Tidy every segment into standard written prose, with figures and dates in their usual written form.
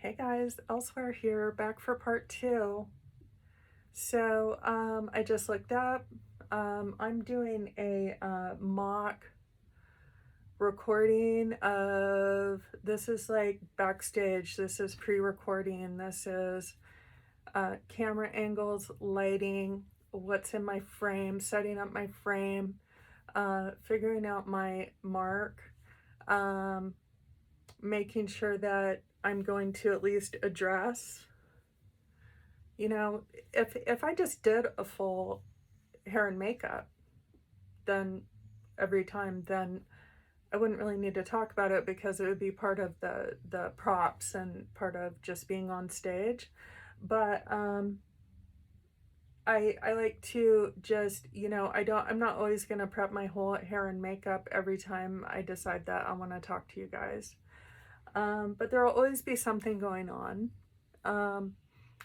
Hey guys, Elsewhere here, back for part two. I just looked up. I'm doing a mock recording of this is like backstage, this is pre recording, this is camera angles, lighting, what's in my frame, setting up my frame, figuring out my mark, um, making sure that I'm going to at least address. You know, if I just did a full hair and makeup, then every time, then I wouldn't really need to talk about it because it would be part of the props and part of just being on stage. But I like to just, I'm not always gonna prep my whole hair and makeup every time I decide that I want to talk to you guys. But there will always be something going on. I'm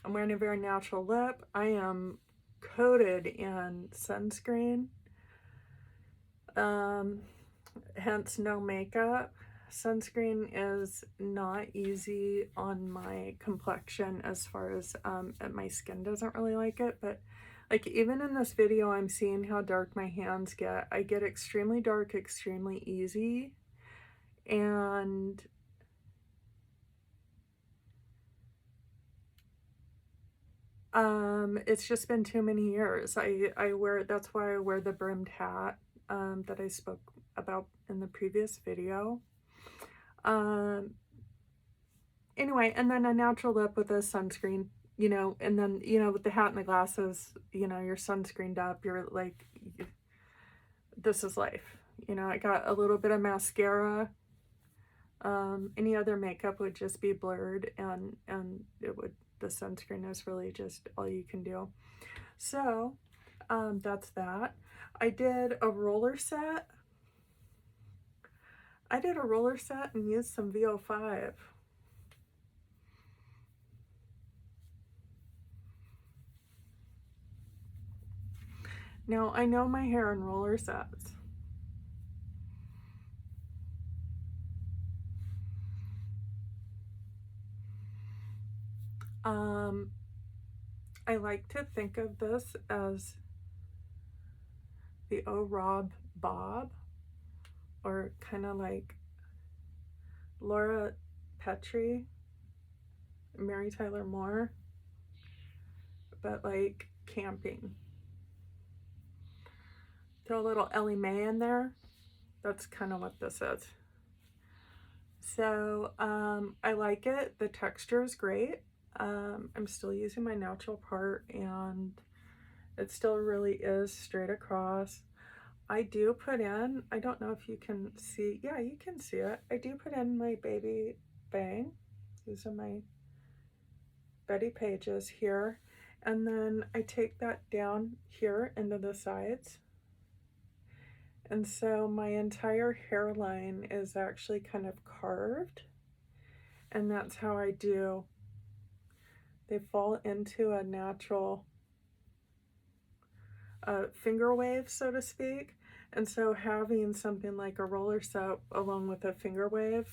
wearing a very natural lip. I am coated in sunscreen, um, hence no makeup. Sunscreen is not easy on my complexion as far as my skin doesn't really like it, but like even in this video I'm seeing how dark my hands get. I get extremely dark extremely easy, and it's just been too many years. I wear, that's why I wear the brimmed hat that I spoke about in the previous video. Anyway, and then a natural lip with a sunscreen, and then, with the hat and the glasses, you're sunscreened up, you're like, this is life. I got a little bit of mascara. Any other makeup would just be blurred, and the sunscreen is really just all you can do. So that's that. I did a roller set. And used some VO5. Now I know my hair in roller sets. I like to think of this as the O Rob Bob, or kind of like Laura Petrie, Mary Tyler Moore, but like camping. Throw a little Ellie Mae in there. That's kind of what this is. So I like it. The texture is great. I'm still using my natural part, and it still really is straight across. I do put in, I don't know if you can see, yeah, you can see it. I do put in my baby bang. These are my Betty Pages here. And then I take that down here into the sides. And so my entire hairline is actually kind of carved. And that's how I do. They fall into a natural finger wave, so to speak. And so having something like a roller set along with a finger wave,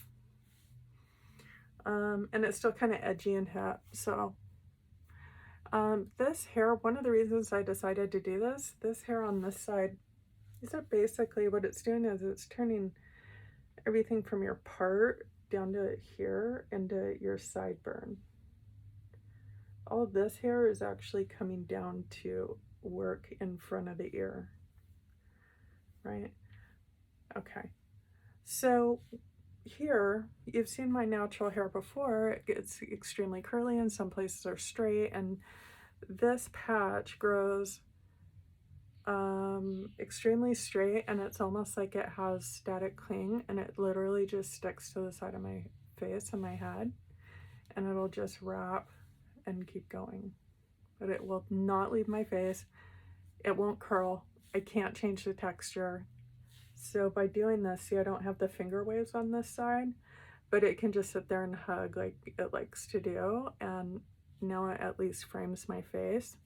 and it's still kind of edgy and hip. So this hair, one of the reasons I decided to do this hair on this side, these are basically what it's doing is it's turning everything from your part down to here into your sideburn. All of this hair is actually coming down to work in front of the ear, right? Okay, so here you've seen my natural hair before. It gets extremely curly and some places are straight, and this patch grows extremely straight, and it's almost like it has static cling, and it literally just sticks to the side of my face and my head, and it'll just wrap and keep going, but it will not leave my face. It won't curl. I can't change the texture. So by doing this, see, I don't have the finger waves on this side, but it can just sit there and hug like it likes to do, and now it at least frames my face.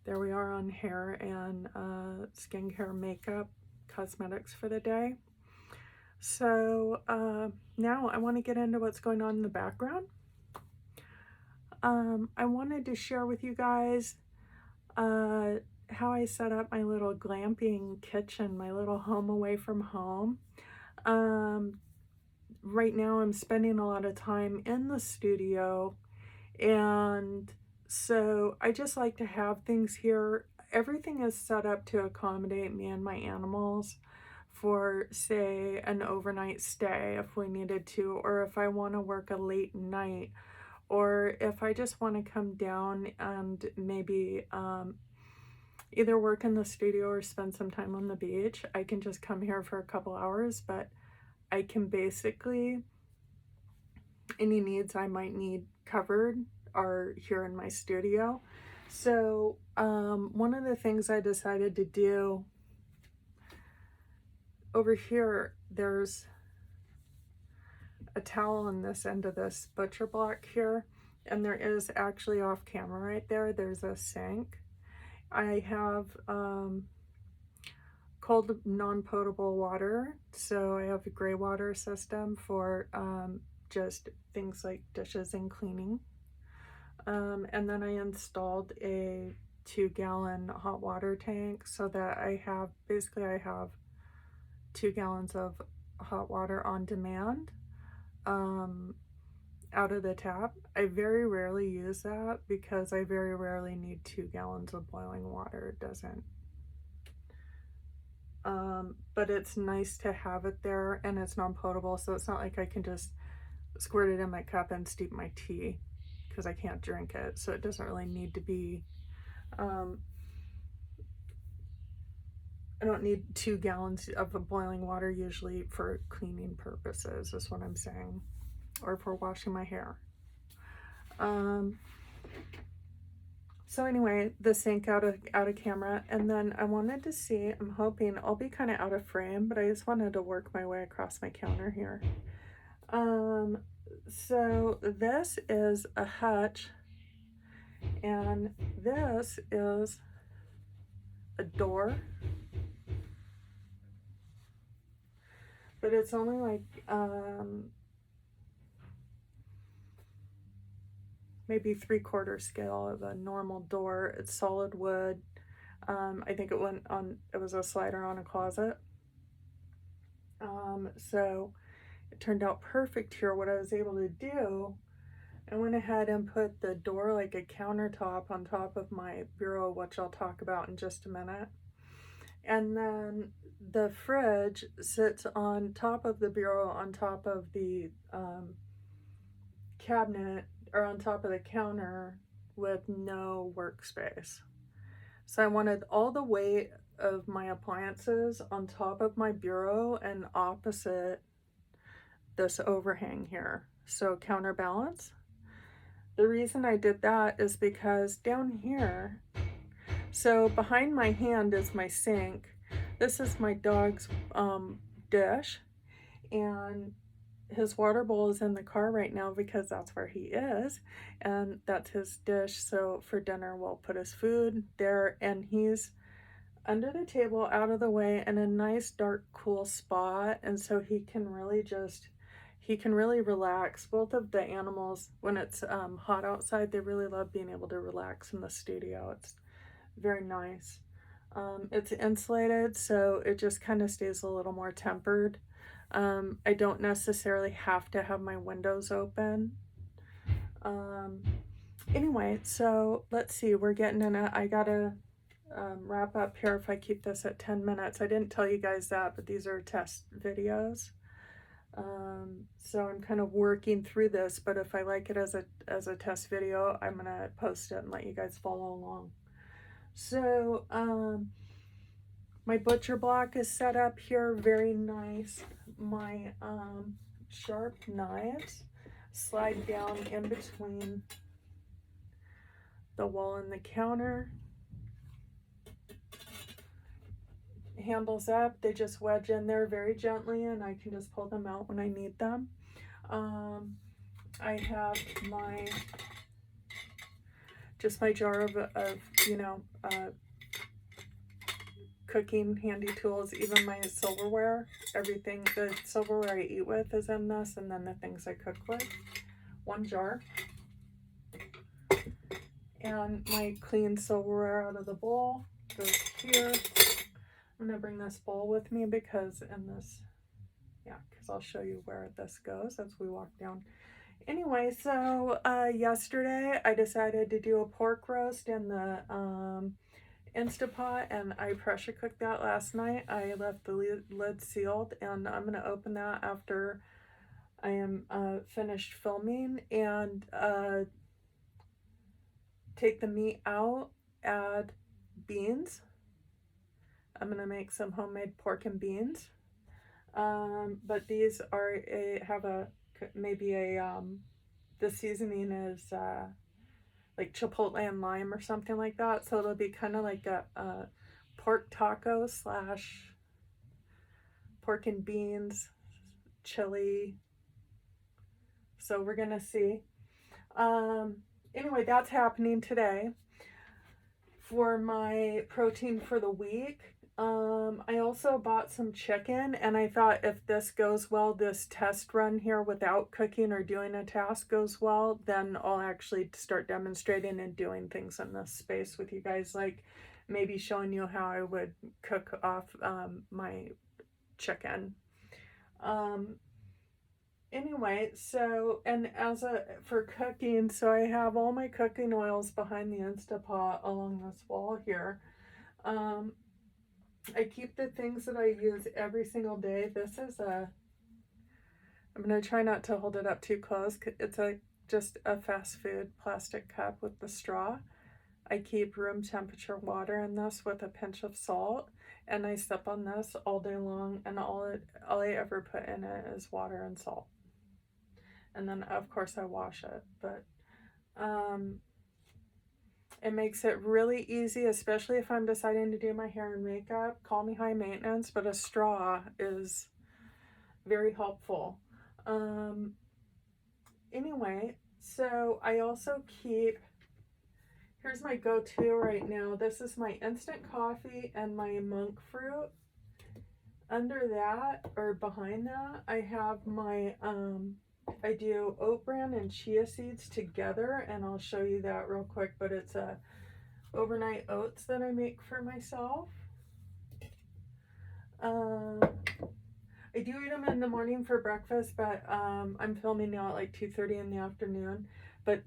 There we are on hair and skincare, makeup, cosmetics for the day. So now I want to get into what's going on in the background. I wanted to share with you guys how I set up my little glamping kitchen, my little home away from home. Right now I'm spending a lot of time in the studio, and so I just like to have things here. Everything is set up to accommodate me and my animals for, say, an overnight stay if we needed to, or if I want to work a late night, or if I just want to come down and maybe either work in the studio or spend some time on the beach. I can just come here for a couple hours, but I can basically, any needs I might need covered are here in my studio. So one of the things I decided to do over here, there's a towel on this end of this butcher block here, and there is actually off camera right there, there's a sink. I have cold non-potable water, so I have a gray water system for just things like dishes and cleaning. And then I installed a 2-gallon hot water tank so that I have 2 gallons of hot water on demand out of the tap. I very rarely use that because I very rarely need 2 gallons of boiling water. It doesn't. But it's nice to have it there, and it's non-potable, so it's not like I can just squirt it in my cup and steep my tea because I can't drink it, so it doesn't really need to be I don't need 2 gallons of boiling water usually for cleaning purposes, is what I'm saying, or for washing my hair. So anyway, the sink out of camera, and then I wanted to see, I'm hoping I'll be kind of out of frame, but I just wanted to work my way across my counter here. So this is a hutch, and this is a door, but it's only like maybe 3/4 scale of a normal door. It's solid wood. I think it was a slider on a closet. So it turned out perfect here. What I was able to do, I went ahead and put the door like a countertop on top of my bureau, which I'll talk about in just a minute. And then the fridge sits on top of the bureau, on top of the cabinet, or on top of the counter with no workspace. So I wanted all the weight of my appliances on top of my bureau and opposite this overhang here, so counterbalance. The reason I did that is because down here, so behind my hand is my sink. This is my dog's dish, and his water bowl is in the car right now because that's where he is, and that's his dish. So for dinner we'll put his food there, and he's under the table, out of the way, in a nice dark cool spot, and so he can really relax. Both of the animals, when it's hot outside, they really love being able to relax in the studio. It's very nice. It's insulated, so it just kind of stays a little more tempered. I don't necessarily have to have my windows open. Anyway, so let's see, we're getting in it. I gotta wrap up here if I keep this at 10 minutes. I didn't tell you guys that, but these are test videos. So I'm kind of working through this, but if I like it as a test video, I'm gonna post it and let you guys follow along. So my butcher block is set up here, very nice. My sharp knives slide down in between the wall and the counter. Handles up, they just wedge in there very gently, and I can just pull them out when I need them. I have my jar of cooking handy tools, even my silverware. Everything, the silverware I eat with is in this, and then the things I cook with. 1 jar. And my clean silverware out of the bowl goes here. I'm gonna bring this bowl with me because because I'll show you where this goes as we walk down. Anyway, so yesterday I decided to do a pork roast in the Instapot, and I pressure cooked that last night. I left the lid sealed, and I'm gonna open that after I am finished filming, and take the meat out, add beans. I'm gonna make some homemade pork and beans. But these are the seasoning is like chipotle and lime or something like that. So it'll be kind of like a pork taco / pork and beans chili. So we're gonna see. Anyway, that's happening today. For my protein for the week, I also bought some chicken, and I thought if this goes well, this test run here without cooking or doing a task goes well, then I'll actually start demonstrating and doing things in this space with you guys, like maybe showing you how I would cook off my chicken. Anyway, so, and for cooking, so I have all my cooking oils behind the Instapot along this wall here. I keep the things that I use every single day. I'm going to try not to hold it up too close. It's just a fast food plastic cup with the straw. I keep room temperature water in this with a pinch of salt, and I sip on this all day long, and all I ever put in it is water and salt. And then of course I wash it, but it makes it really easy, especially if I'm deciding to do my hair and makeup. Call me high maintenance, but a straw is very helpful. Anyway, so I also here's my go-to right now. This is my instant coffee and my monk fruit. Under that, or behind that, I have my I do oat bran and chia seeds together, and I'll show you that real quick, but it's overnight oats that I make for myself. I do eat them in the morning for breakfast, but I'm filming now at like 2:30 in the afternoon. But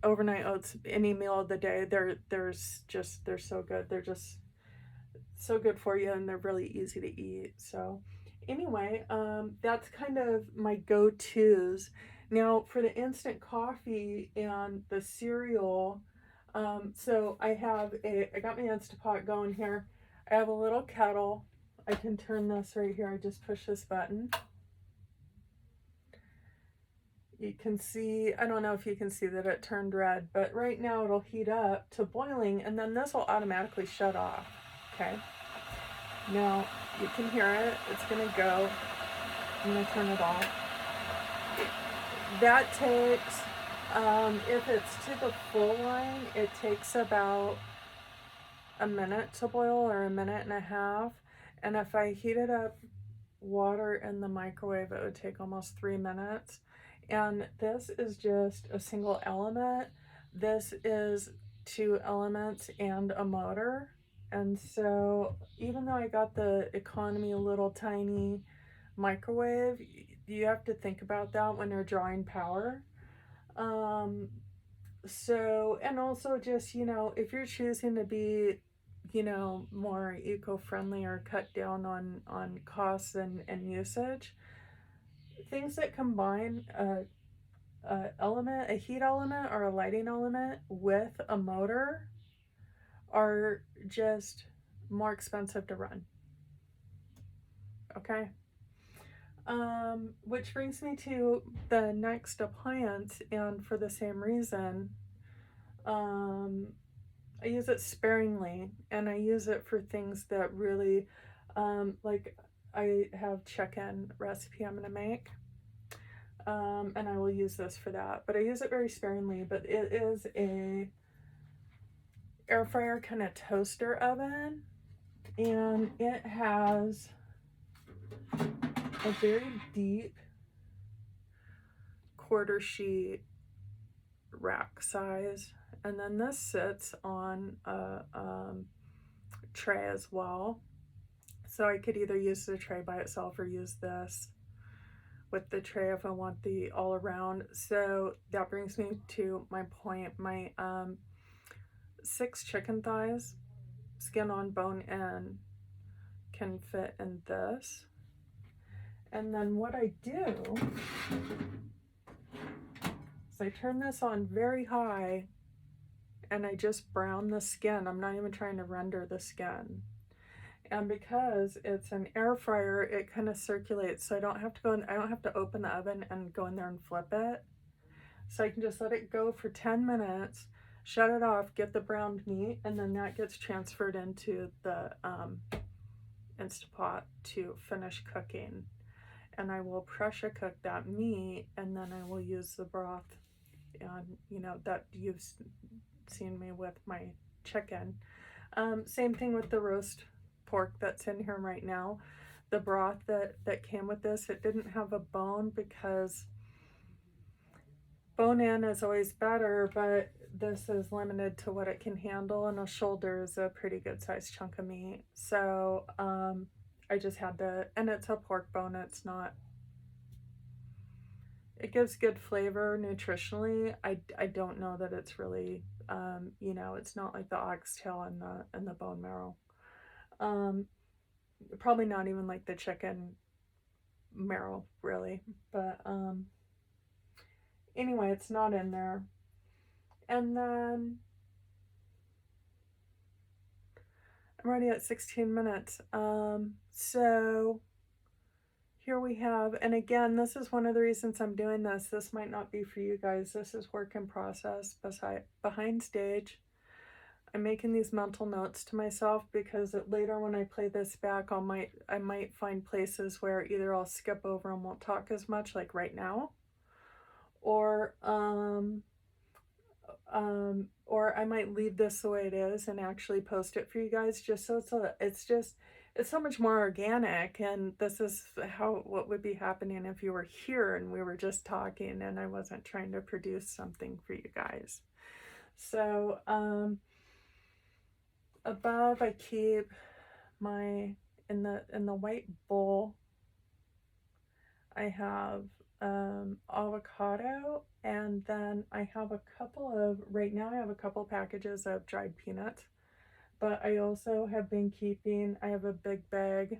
overnight oats, any meal of the day, they're so good. They're just so good for you, and they're really easy to eat. So anyway, that's kind of my go-tos. Now for the instant coffee and the cereal, so I got my Instapot going here. I have a little kettle. I can turn this right here. I just push this button. You can see, I don't know if you can see that it turned red, but right now it'll heat up to boiling, and then this will automatically shut off. Okay. Now you can hear it. It's gonna go. I'm gonna turn it off. That takes, if it's to the full line, it takes about a minute to boil, or a minute and a half. And if I heated up water in the microwave, it would take almost 3 minutes. And this is just a single element. This is 2 elements and a motor. And so even though I got the economy little tiny microwave, you have to think about that when you're drawing power. So, and also just, if you're choosing to be, more eco-friendly or cut down on costs and usage, things that combine a heat element or a lighting element with a motor are just more expensive to run. Okay. Which brings me to the next appliance, and for the same reason, I use it sparingly, and I use it for things that really, like I have chicken recipe I'm gonna make, and I will use this for that, but I use it very sparingly. But it is a air fryer kind of toaster oven, And it has a very deep quarter sheet rack size, and then this sits on a tray as well, so I could either use the tray by itself or use this with the tray if I want the all around. So that brings me to my point. My 6 chicken thighs, skin on bone in, can fit in this. And then what I do is I turn this on very high and I just brown the skin. I'm not even trying to render the skin. And because it's an air fryer, it kind of circulates, so I don't have to go in, I don't have to open the oven and go in there and flip it. So I can just let it go for 10 minutes, shut it off, get the browned meat, and then that gets transferred into the Instapot to finish cooking. And I will pressure cook that meat, and then I will use the broth, and you know, that you've seen me with my chicken. Same thing with the roast pork that's in here right now. The broth that came with this, it didn't have a bone because bone in is always better, but this is limited to what it can handle, and a shoulder is a pretty good sized chunk of meat. So I just had to, and it's a pork bone, it's not, it gives good flavor nutritionally. I don't know that it's really, you know, it's not like the oxtail and the bone marrow. Probably not even like the chicken marrow, really. But anyway, it's not in there. And then I'm already at 16 minutes. So here we have, and again, this is one of the reasons I'm doing this. This might not be for you guys. This is work in process behind stage. I'm making these mental notes to myself because later when I play this back, I might find places where either I'll skip over and won't talk as much, like right now, or I might leave this the way it is and actually post it for you guys, just so it's so much more organic. And this is what would be happening if you were here and we were just talking and I wasn't trying to produce something for you guys. So above I keep my, in the white bowl, I have avocado, and then I have right now I have a couple packages of dried peanuts, but I also have been keeping, I have a big bag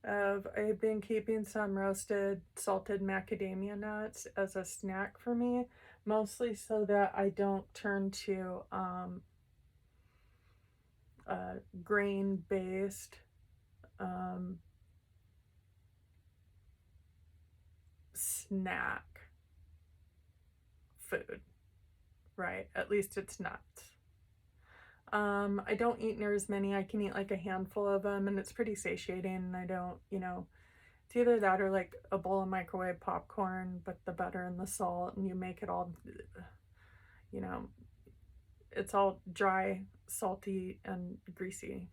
I've been keeping some roasted salted macadamia nuts as a snack for me, mostly so that I don't turn to grain-based snack food, right? At least it's nuts. I don't eat near as many. I can eat like a handful of them, and it's pretty satiating, and I don't, you know, it's either that or like a bowl of microwave popcorn, but the butter and the salt, and you make it all, you know, it's all dry, salty, and greasy.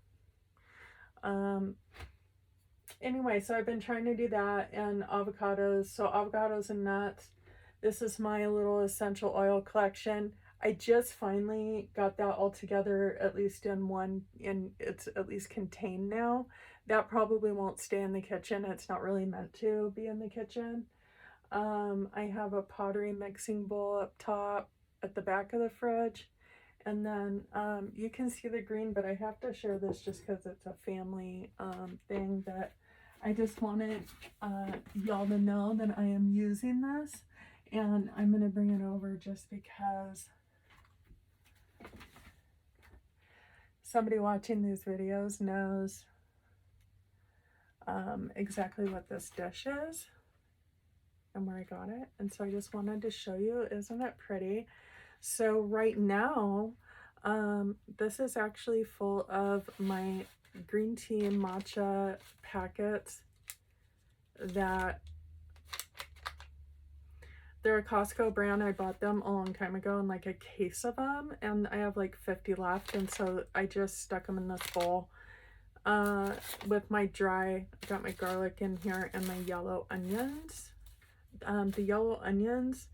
Anyway, so I've been trying to do that, and avocados. So avocados and nuts. This is my little essential oil collection. I just finally got that all together, at least in one, and it's at least contained now. That probably won't stay in the kitchen. It's not really meant to be in the kitchen. I have a pottery mixing bowl up top at the back of the fridge. And then you can see the green, but I have to share this just because it's a family thing that I just wanted y'all to know that I am using this. And I'm going to bring it over just because somebody watching these videos knows exactly what this dish is and where I got it. And so I just wanted to show you. Isn't it pretty? So right now, this is actually full of my green tea and matcha packets that they're a Costco brand. I bought them a long time ago in like a case of them, and I have like 50 left, and so I just stuck them in this bowl with my dry, I got my garlic in here and my yellow onions. The yellow onions,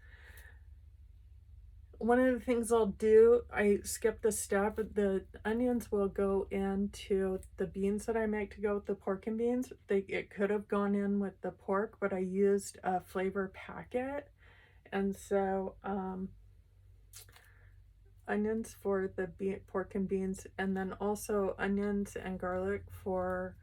one of the things I'll do, I skip the step, the onions will go into the beans that I make to go with the pork and beans. It could have gone in with the pork, but I used a flavor packet. And so onions for the pork and beans, and then also onions and garlic for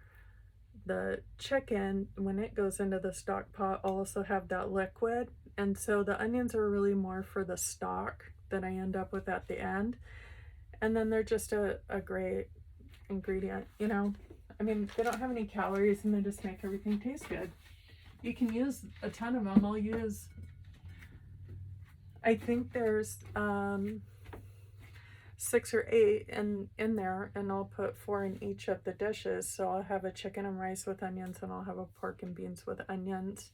the chicken. When it goes into the stock pot, I'll also have that liquid. And so the onions are really more for the stock that I end up with at the end. And then they're just a great ingredient, you know. I mean, they don't have any calories and they just make everything taste good. You can use a ton of them. I'll use, I think there's 6 or 8 in there, and I'll put 4 in each of the dishes. So I'll have a chicken and rice with onions, and I'll have a pork and beans with onions.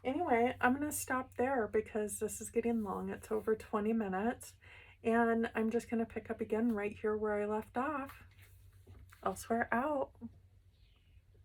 Anyway, I'm gonna stop there because this is getting long. It's over 20 minutes, and I'm just gonna pick up again right here where I left off. Elsewhere out.